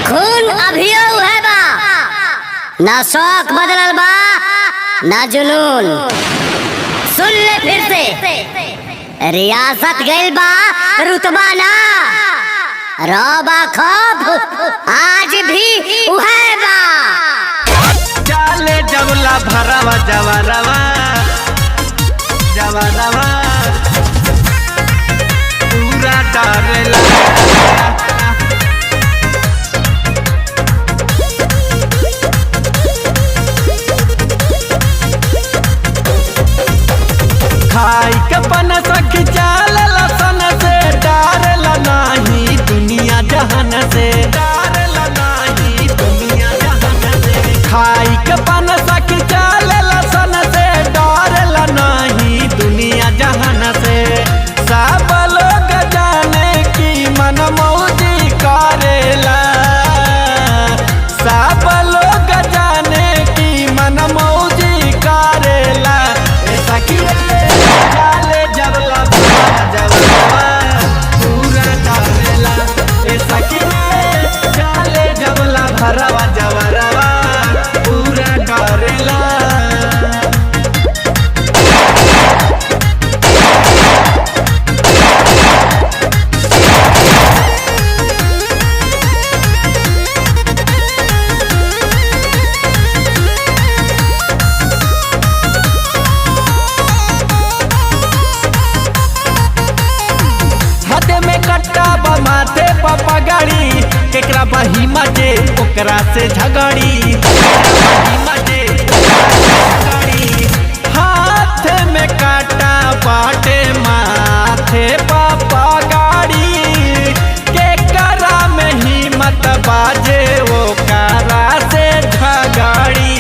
खून अभियो है बा, ना शौक बदलल बा ना जुनून। सुन ले फिर से, रियासत गइल बा रुतबा ना, रौबा खौफ आज भी उहे बा। चाले जवला भरवा जवरवा जवरवा पूरा डरेला। खाई के पन सखी चालला सन से, डरेला नाही दुनिया जहान से, डरेला नाही दुनिया जहान से। खाई के पन सखी चालला सन से, डरेला नाही दुनिया जहान से। सब लोग जाने की मन मौजी करेला, सब लोग जाने की मन मौजी करेला। सखी चाले जवला जवरवा पूरा डरेला। सखी चाले जवला भरवा जवरवा पूरा डरेला। हाथे में कट्टा बा माथे पा पगड़ी, केकरा बहिमा जे ओकरा से झगड़ी, बहिमा जे झगड़ी। हाथ में काटा बाटे माथे पा पगड़ी, केकरा में हिम्मत बाजे ओकरा से झगड़ी।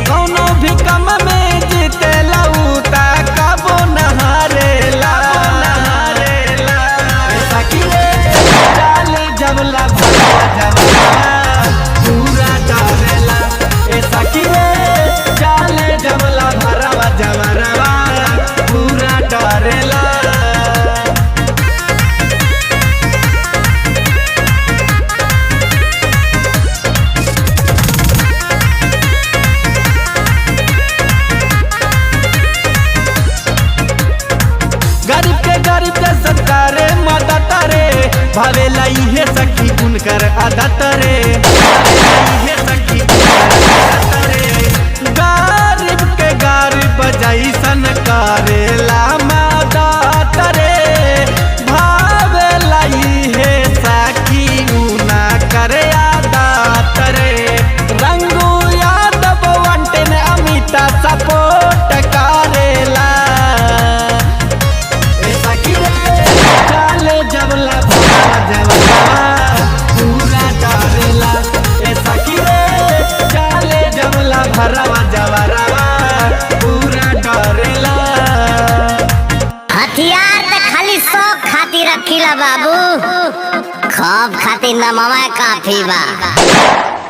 कौनो भी कम में जीते लऊता कबो नहारेला। जवला जवरवा पूरा डरेला। सखी चाले जवला भरवा जवरवा पूरा डरेला। गरीब के सरकारे मदद रे, भावेला इहे सखी उनकर आदत रे, इहे सखी उनकर रे। गरीब के गरीब जैसन करेला मदद रे, भावेला इहे सखी उनकर आदत रे। रंगू यादव वंटन अमिता सपोर्ट करेला। चाले जवला जवरवा पूरा डरेला। सखी चाले जवला भरवा जवरवा पूरा डरेला। हथियार त खाली शौक खातिर रखीला बाबू, खौफ खातिर नमवा काफी बा।